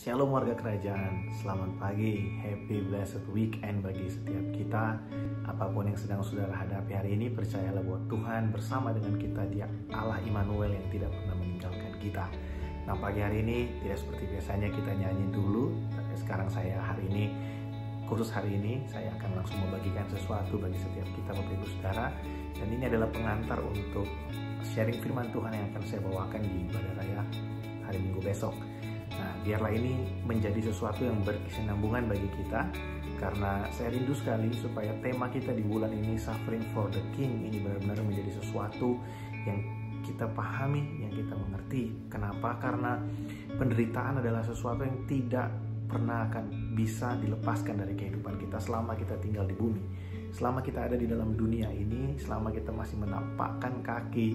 Shalom warga kerajaan, selamat pagi, happy blessed weekend bagi setiap kita. Apapun yang sedang saudara hadapi hari ini, percayalah bahwa Tuhan bersama dengan kita. Dia Allah Immanuel yang tidak pernah meninggalkan kita. Nah, pagi hari ini tidak seperti biasanya kita nyanyi dulu, tapi sekarang khusus hari ini saya akan langsung membagikan sesuatu bagi setiap kita Bapak Ibu Saudara. Dan ini adalah pengantar untuk sharing firman Tuhan yang akan saya bawakan di ibadah raya hari Minggu besok. Nah, biarlah ini menjadi sesuatu yang berkesinambungan bagi kita, karena saya rindu sekali supaya tema kita di bulan ini, Suffering for the King, ini benar-benar menjadi sesuatu yang kita pahami, yang kita mengerti. Kenapa? Karena penderitaan adalah sesuatu yang tidak pernah akan bisa dilepaskan dari kehidupan kita selama kita tinggal di bumi. Selama kita ada di dalam dunia ini, selama kita masih menampakkan kaki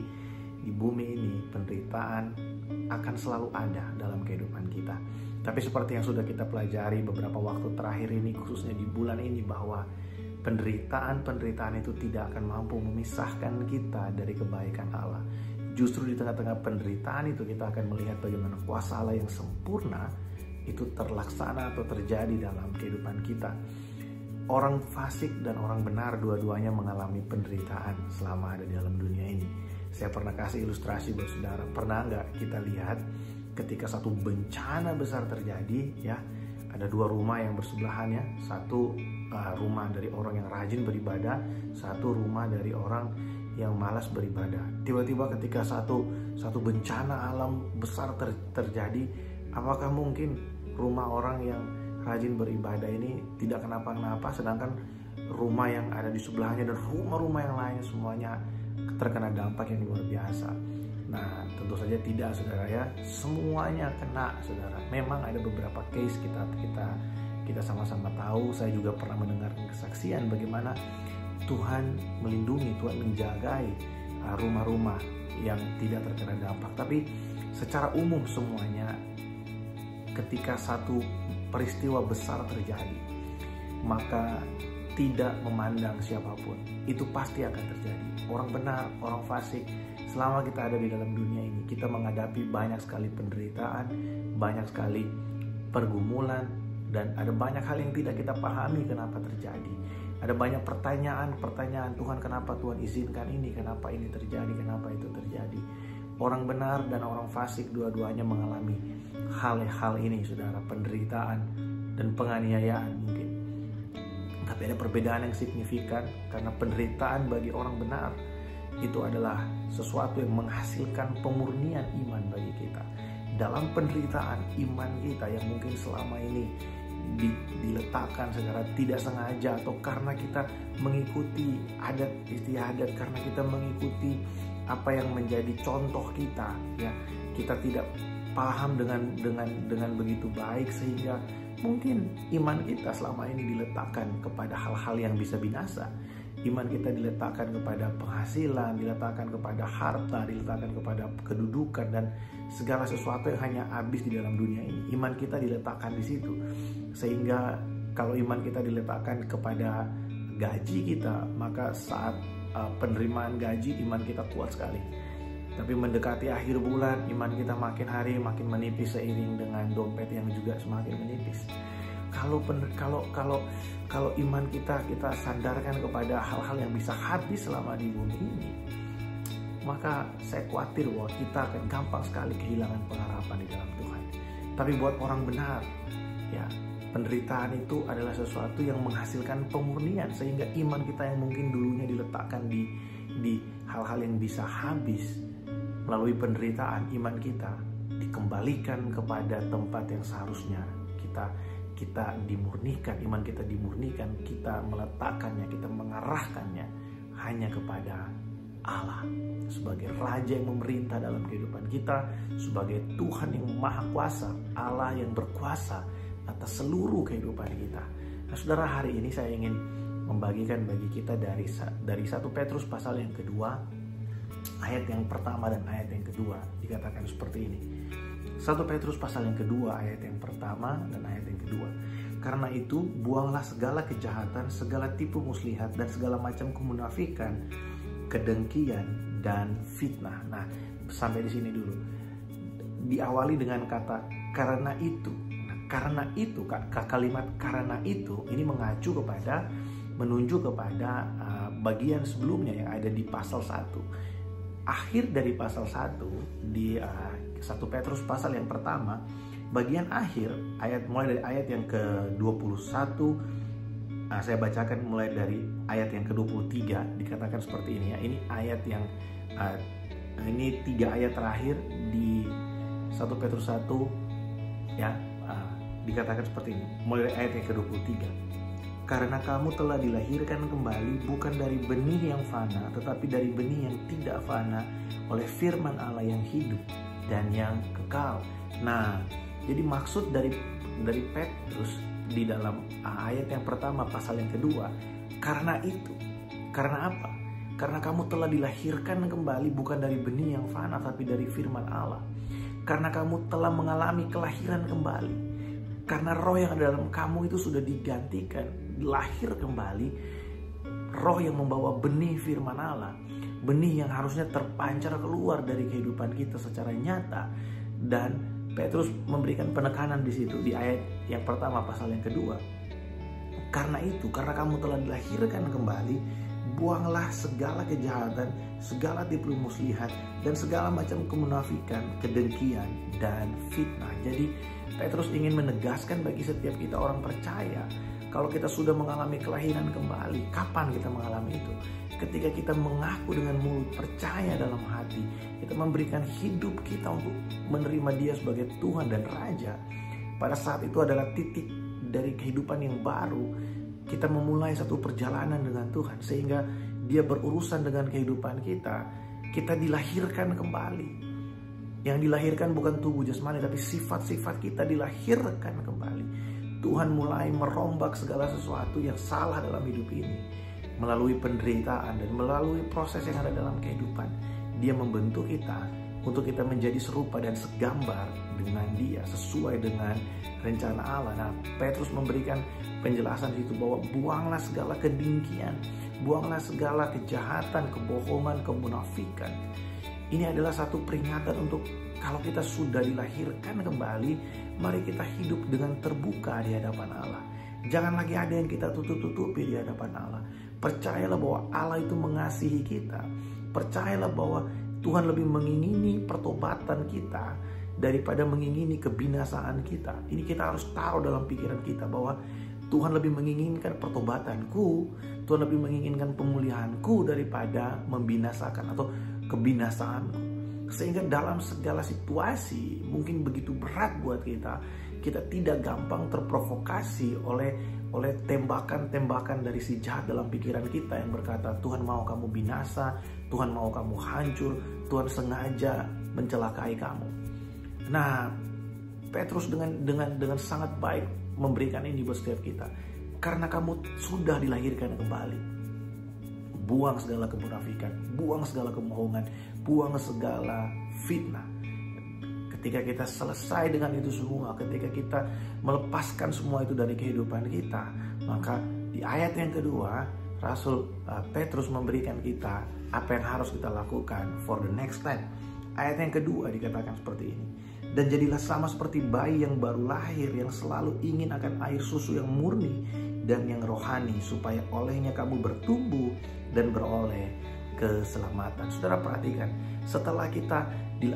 di bumi ini, penderitaan akan selalu ada dalam kehidupan kita. Tapi seperti yang sudah kita pelajari beberapa waktu terakhir ini, khususnya di bulan ini, bahwa penderitaan itu tidak akan mampu memisahkan kita dari kebaikan Allah. Justru di tengah-tengah penderitaan itu kita akan melihat bagaimana kuasa Allah yang sempurna itu terlaksana atau terjadi dalam kehidupan kita. Orang fasik dan orang benar dua-duanya mengalami penderitaan selama ada di dalam dunia ini. Saya pernah kasih ilustrasi buat saudara. Pernah nggak kita lihat ketika satu bencana besar terjadi, ya, ada dua rumah yang bersebelahan, ya. Satu rumah dari orang yang rajin beribadah, satu rumah dari orang yang malas beribadah. Tiba-tiba ketika satu bencana alam besar terjadi, apakah mungkin rumah orang yang rajin beribadah ini tidak kenapa-kenapa, sedangkan rumah yang ada di sebelahnya dan rumah-rumah yang lainnya semuanya terkena dampak yang luar biasa? Nah, tentu saja tidak, saudara, ya. Semuanya kena, saudara. Memang ada beberapa case kita sama-sama tahu. Saya juga pernah mendengarkan kesaksian bagaimana Tuhan melindungi, Tuhan menjagai rumah-rumah yang tidak terkena dampak. Tapi secara umum semuanya, ketika satu peristiwa besar terjadi, maka tidak memandang siapapun, itu pasti akan terjadi. Orang benar, orang fasik, selama kita ada di dalam dunia ini, kita menghadapi banyak sekali penderitaan, banyak sekali pergumulan, dan ada banyak hal yang tidak kita pahami kenapa terjadi. Ada banyak pertanyaan, Tuhan, kenapa Tuhan izinkan ini, kenapa ini terjadi, kenapa itu terjadi. Orang benar dan orang fasik dua-duanya mengalami hal-hal ini, saudara, penderitaan dan penganiayaan mungkin. Tapi ada perbedaan yang signifikan, karena penderitaan bagi orang benar itu adalah sesuatu yang menghasilkan pemurnian iman bagi kita. Dalam penderitaan, iman kita yang mungkin selama ini diletakkan secara tidak sengaja, atau karena kita mengikuti adat istiadat, karena kita mengikuti apa yang menjadi contoh kita, ya, kita tidak paham dengan begitu baik, sehingga mungkin iman kita selama ini diletakkan kepada hal-hal yang bisa binasa. Iman kita diletakkan kepada penghasilan, diletakkan kepada harta, diletakkan kepada kedudukan, dan segala sesuatu yang hanya habis di dalam dunia ini. Iman kita diletakkan di situ. Sehingga kalau iman kita diletakkan kepada gaji kita, maka saat penerimaan gaji, iman kita kuat sekali. Tapi mendekati akhir bulan, iman kita makin hari makin menipis seiring dengan dompet yang juga semakin menipis. Kalau iman kita sandarkan kepada hal-hal yang bisa habis selama di bumi ini, maka saya khawatir bahwa kita akan gampang sekali kehilangan pengharapan di dalam Tuhan. Tapi buat orang benar, ya, penderitaan itu adalah sesuatu yang menghasilkan pemurnian, sehingga iman kita yang mungkin dulunya diletakkan di hal-hal yang bisa habis, melalui penderitaan, iman kita dikembalikan kepada tempat yang seharusnya kita dimurnikan. Iman kita dimurnikan, kita meletakkannya, kita mengarahkannya hanya kepada Allah sebagai Raja yang memerintah dalam kehidupan kita, sebagai Tuhan yang Maha Kuasa, Allah yang berkuasa atas seluruh kehidupan kita. Nah, saudara, hari ini saya ingin membagikan bagi kita dari 1 Petrus pasal yang kedua, ayat yang pertama dan ayat yang kedua. Dikatakan seperti ini. 1 Petrus pasal yang kedua, ayat yang pertama dan ayat yang kedua. Karena itu, buanglah segala kejahatan, segala tipu muslihat, dan segala macam kemunafikan, kedengkian, dan fitnah. Nah, sampai di sini dulu. Diawali dengan kata karena itu. Nah, Karena itu, kalimat karena itu ini menunjuk kepada bagian sebelumnya yang ada di pasal 1. Akhir dari pasal 1 di 1 Petrus pasal yang pertama, bagian akhir mulai dari ayat yang ke-21, saya bacakan mulai dari ayat yang ke-23, dikatakan seperti ini ya. Ini ayat yang ini 3 ayat terakhir di 1 Petrus 1 ya, dikatakan seperti ini mulai dari ayat yang ke-23. Karena kamu telah dilahirkan kembali bukan dari benih yang fana, tetapi dari benih yang tidak fana oleh firman Allah yang hidup dan yang kekal. Nah, jadi maksud dari Petrus di dalam ayat yang pertama pasal yang kedua, karena itu, karena apa? Karena kamu telah dilahirkan kembali bukan dari benih yang fana, tapi dari firman Allah. Karena kamu telah mengalami kelahiran kembali. Karena roh yang ada dalam kamu itu sudah digantikan, lahir kembali. Roh yang membawa benih firman Allah. Benih yang harusnya terpancar keluar dari kehidupan kita secara nyata. Dan Petrus memberikan penekanan di situ di ayat yang pertama pasal yang kedua. Karena itu, karena kamu telah dilahirkan kembali, buanglah segala kejahatan, segala tipu muslihat, dan segala macam kemunafikan, kedengkian, dan fitnah. Jadi Petrus ingin menegaskan bagi setiap kita orang percaya, kalau kita sudah mengalami kelahiran kembali. Kapan kita mengalami itu? Ketika kita mengaku dengan mulut, percaya dalam hati, kita memberikan hidup kita untuk menerima Dia sebagai Tuhan dan Raja. Pada saat itu adalah titik dari kehidupan yang baru. Kita memulai satu perjalanan dengan Tuhan, sehingga Dia berurusan dengan kehidupan kita. Kita dilahirkan kembali. Yang dilahirkan bukan tubuh jasmani, tapi sifat-sifat kita dilahirkan kembali. Tuhan mulai merombak segala sesuatu yang salah dalam hidup ini melalui penderitaan dan melalui proses yang ada dalam kehidupan. Dia membentuk kita untuk kita menjadi serupa dan segambar dengan Dia, sesuai dengan rencana Allah. Nah, Petrus memberikan penjelasan itu bahwa buanglah segala kedengkian, buanglah segala kejahatan, kebohongan, kemunafikan. Ini adalah satu peringatan untuk kalau kita sudah dilahirkan kembali, mari kita hidup dengan terbuka di hadapan Allah. Jangan lagi ada yang kita tutup-tutupi di hadapan Allah. Percayalah bahwa Allah itu mengasihi kita. Percayalah bahwa Tuhan lebih mengingini pertobatan kita daripada mengingini kebinasaan kita. Ini kita harus taruh dalam pikiran kita bahwa Tuhan lebih menginginkan pertobatanku, Tuhan lebih menginginkan pemulihanku daripada membinasakan atau kebinasaanku. Sehingga dalam segala situasi mungkin begitu berat buat kita tidak gampang terprovokasi oleh tembakan-tembakan dari si jahat dalam pikiran kita yang berkata, Tuhan mau kamu binasa, Tuhan mau kamu hancur, Tuhan sengaja mencelakai kamu. Nah, Petrus dengan sangat baik memberikan ini buat setiap kita. Karena kamu sudah dilahirkan kembali, buang segala kemunafikan, buang segala kebohongan, buang segala fitnah. Ketika kita selesai dengan itu semua, ketika kita melepaskan semua itu dari kehidupan kita, maka di ayat yang kedua, Rasul Petrus memberikan kita apa yang harus kita lakukan for the next step. Ayat yang kedua dikatakan seperti ini. Dan jadilah sama seperti bayi yang baru lahir, yang selalu ingin akan air susu yang murni dan yang rohani, supaya olehnya kamu bertumbuh dan beroleh keselamatan. Saudara perhatikan, setelah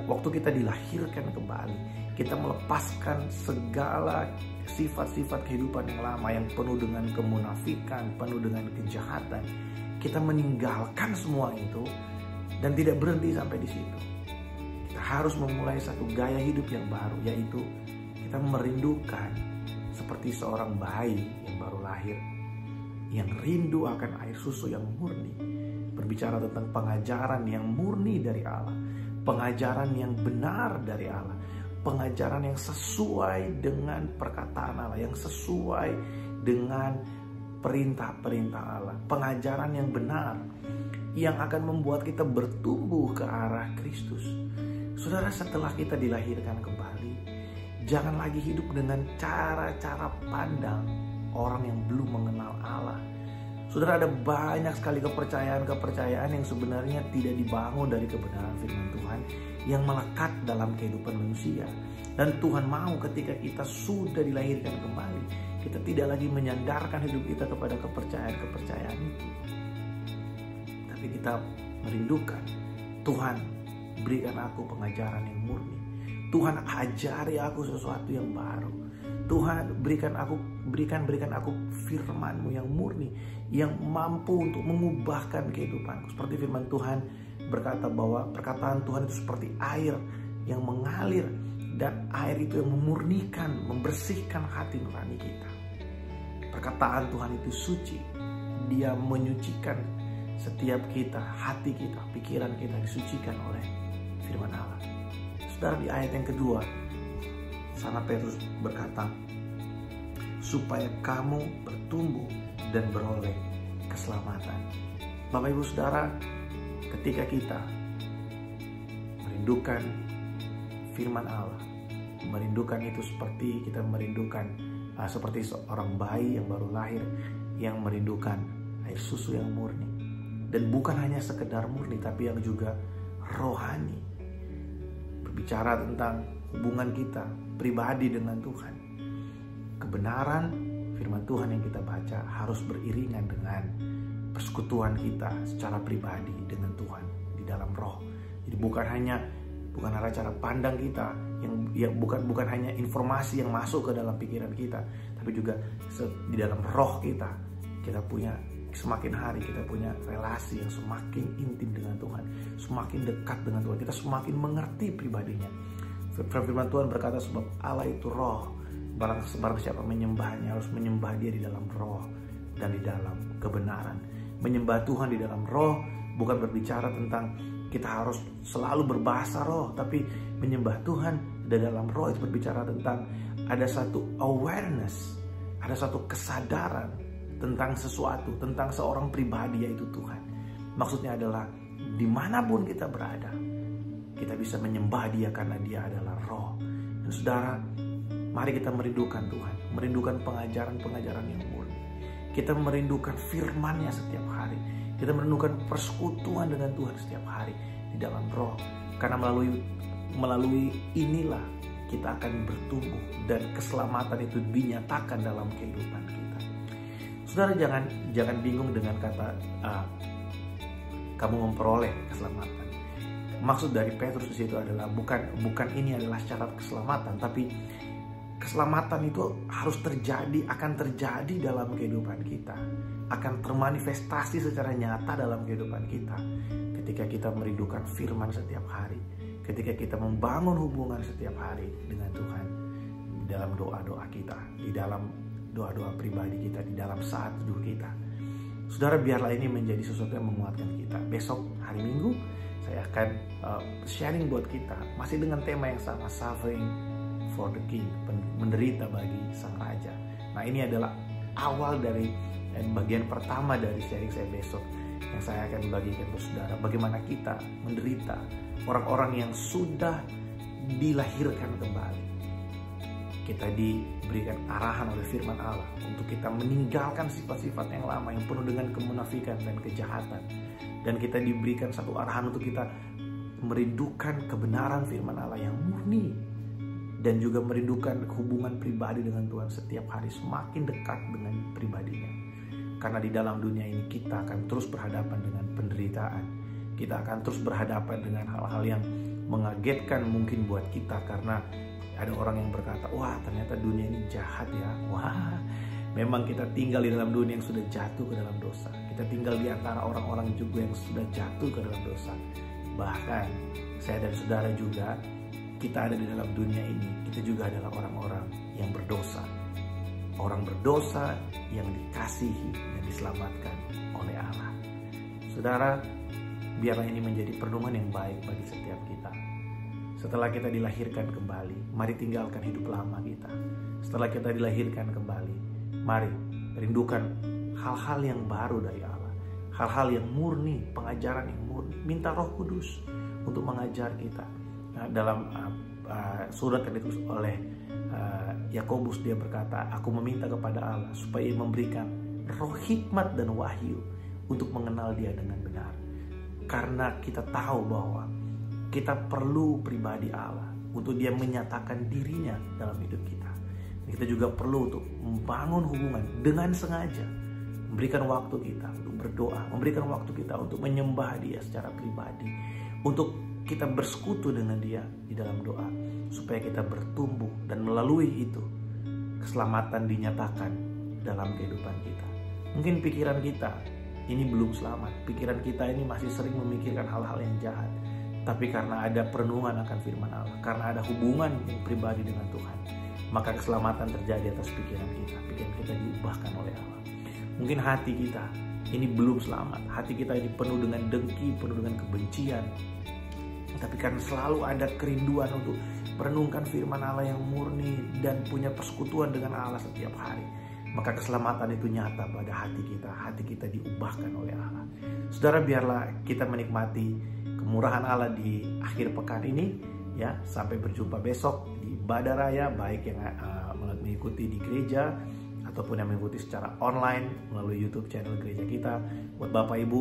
waktu kita dilahirkan kembali, kita melepaskan segala sifat-sifat kehidupan yang lama yang penuh dengan kemunafikan, penuh dengan kejahatan. Kita meninggalkan semua itu dan tidak berhenti sampai di situ. Kita harus memulai satu gaya hidup yang baru, yaitu kita merindukan seperti seorang bayi yang baru lahir, yang rindu akan air susu yang murni. Berbicara tentang pengajaran yang murni dari Allah, pengajaran yang benar dari Allah, pengajaran yang sesuai dengan perkataan Allah, yang sesuai dengan perintah-perintah Allah, pengajaran yang benar yang akan membuat kita bertumbuh ke arah Kristus. Saudara, setelah kita dilahirkan kembali, jangan lagi hidup dengan cara-cara pandang orang yang belum mengenal Allah. Saudara, ada banyak sekali kepercayaan-kepercayaan yang sebenarnya tidak dibangun dari kebenaran firman Tuhan, yang melekat dalam kehidupan manusia. Dan Tuhan mau ketika kita sudah dilahirkan kembali, kita tidak lagi menyandarkan hidup kita kepada kepercayaan-kepercayaan itu. Tapi kita merindukan, Tuhan berikan aku pengajaran yang murni. Tuhan ajari aku sesuatu yang baru. Tuhan berikan aku firman-Mu yang murni, yang mampu untuk mengubahkan kehidupanku. Seperti firman Tuhan berkata bahwa perkataan Tuhan itu seperti air yang mengalir, dan air itu yang memurnikan, membersihkan hati nurani kita. Perkataan Tuhan itu suci. Dia menyucikan setiap kita, hati kita, pikiran kita disucikan oleh firman Allah. Saudara, di ayat yang kedua, Sana Petrus berkata, supaya kamu bertumbuh dan beroleh keselamatan. Bapak Ibu Saudara, ketika kita merindukan firman Allah, merindukan itu seperti kita merindukan seperti seorang bayi yang baru lahir yang merindukan air susu yang murni, dan bukan hanya sekedar murni tapi yang juga rohani, berbicara tentang hubungan kita pribadi dengan Tuhan. Kebenaran firman Tuhan yang kita baca harus beriringan dengan persekutuan kita secara pribadi dengan Tuhan di dalam roh. Jadi bukan hanya cara pandang kita yang bukan hanya informasi yang masuk ke dalam pikiran kita, tapi juga di dalam roh kita punya, semakin hari kita punya relasi yang semakin intim dengan Tuhan, semakin dekat dengan Tuhan, kita semakin mengerti pribadinya. Firman Tuhan berkata, sebab Allah itu roh, barang siapa menyembahnya harus menyembah Dia di dalam roh dan di dalam kebenaran. Menyembah Tuhan di dalam roh bukan berbicara tentang kita harus selalu berbahasa roh, tapi menyembah Tuhan di dalam roh itu berbicara tentang ada satu awareness, ada satu kesadaran tentang sesuatu, tentang seorang pribadi, yaitu Tuhan. Maksudnya adalah dimanapun kita berada, kita bisa menyembah Dia karena Dia adalah roh. Dan saudara, mari kita merindukan Tuhan, merindukan pengajaran-pengajaran yang murni. Kita merindukan firman-Nya setiap hari. Kita merindukan persekutuan dengan Tuhan setiap hari di dalam roh. Karena melalui inilah kita akan bertumbuh dan keselamatan itu dinyatakan dalam kehidupan kita. Saudara, jangan bingung dengan kata kamu memperoleh keselamatan. Maksud dari Petrus di situ adalah bukan ini adalah syarat keselamatan, tapi keselamatan itu harus akan terjadi dalam kehidupan kita, akan termanifestasi secara nyata dalam kehidupan kita ketika kita merindukan firman setiap hari, ketika kita membangun hubungan setiap hari dengan Tuhan di dalam doa-doa kita, di dalam doa-doa pribadi kita, di dalam saat teduh kita. Saudara, biarlah ini menjadi sesuatu yang menguatkan kita. Besok hari Minggu saya akan sharing buat kita masih dengan tema yang sama, suffering for the King, menderita bagi sang raja. Nah, ini adalah awal dari bagian pertama dari sharing saya besok, yang saya akan bagikan ke saudara bagaimana kita menderita, orang-orang yang sudah dilahirkan kembali. Kita diberikan arahan oleh firman Allah untuk kita meninggalkan sifat-sifat yang lama yang penuh dengan kemunafikan dan kejahatan, dan kita diberikan satu arahan untuk kita merindukan kebenaran firman Allah yang murni, dan juga merindukan hubungan pribadi dengan Tuhan setiap hari, semakin dekat dengan pribadinya. Karena di dalam dunia ini kita akan terus berhadapan dengan penderitaan. Kita akan terus berhadapan dengan hal-hal yang mengagetkan mungkin buat kita, karena ada orang yang berkata, wah ternyata dunia ini jahat ya. Wah, memang kita tinggal di dalam dunia yang sudah jatuh ke dalam dosa. Kita tinggal di antara orang-orang juga yang sudah jatuh ke dalam dosa. Bahkan saya dan saudara juga, kita ada di dalam dunia ini, kita juga adalah orang-orang yang berdosa. Orang berdosa yang dikasihi dan diselamatkan oleh Allah. Saudara, biarlah ini menjadi perenungan yang baik bagi setiap kita. Setelah kita dilahirkan kembali, mari tinggalkan hidup lama kita. Setelah kita dilahirkan kembali, mari rindukan hal-hal yang baru dari Allah, hal-hal yang murni, pengajaran yang murni. Minta Roh Kudus untuk mengajar kita. Nah, dalam surat yang ditulis oleh Yakobus, dia berkata, aku meminta kepada Allah supaya memberikan roh hikmat dan wahyu untuk mengenal Dia dengan benar. Karena kita tahu bahwa kita perlu pribadi Allah, untuk dia menyatakan dirinya dalam hidup kita. Kita juga perlu untuk membangun hubungan dengan sengaja, memberikan waktu kita untuk berdoa, memberikan waktu kita untuk menyembah dia secara pribadi, untuk kita bersekutu dengan dia di dalam doa, supaya kita bertumbuh dan melalui itu keselamatan dinyatakan dalam kehidupan kita. Mungkin pikiran kita ini belum selamat, pikiran kita ini masih sering memikirkan hal-hal yang jahat, tapi karena ada perenungan akan firman Allah, karena ada hubungan yang pribadi dengan Tuhan, maka keselamatan terjadi atas pikiran kita diubahkan oleh Allah. Mungkin hati kita ini belum selamat, hati kita ini penuh dengan dengki, penuh dengan kebencian, tapi karena selalu ada kerinduan untuk merenungkan firman Allah yang murni dan punya persekutuan dengan Allah setiap hari, maka keselamatan itu nyata pada hati kita diubahkan oleh Allah. Saudara, biarlah kita menikmati kemurahan Allah di akhir pekan ini, ya. Sampai berjumpa besok di ibadah raya, baik yang mengikuti di gereja ataupun yang mengikuti secara online melalui YouTube channel gereja kita. Buat Bapak Ibu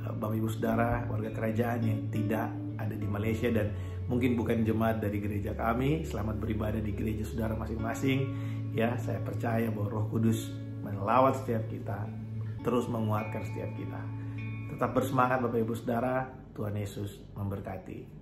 Bapak Ibu Saudara, warga kerajaan yang tidak ada di Malaysia dan mungkin bukan jemaat dari gereja kami, selamat beribadah di gereja saudara masing-masing. Ya, saya percaya bahwa Roh Kudus melawat setiap kita, terus menguatkan setiap kita. Tetap bersemangat Bapak Ibu Saudara, Tuhan Yesus memberkati.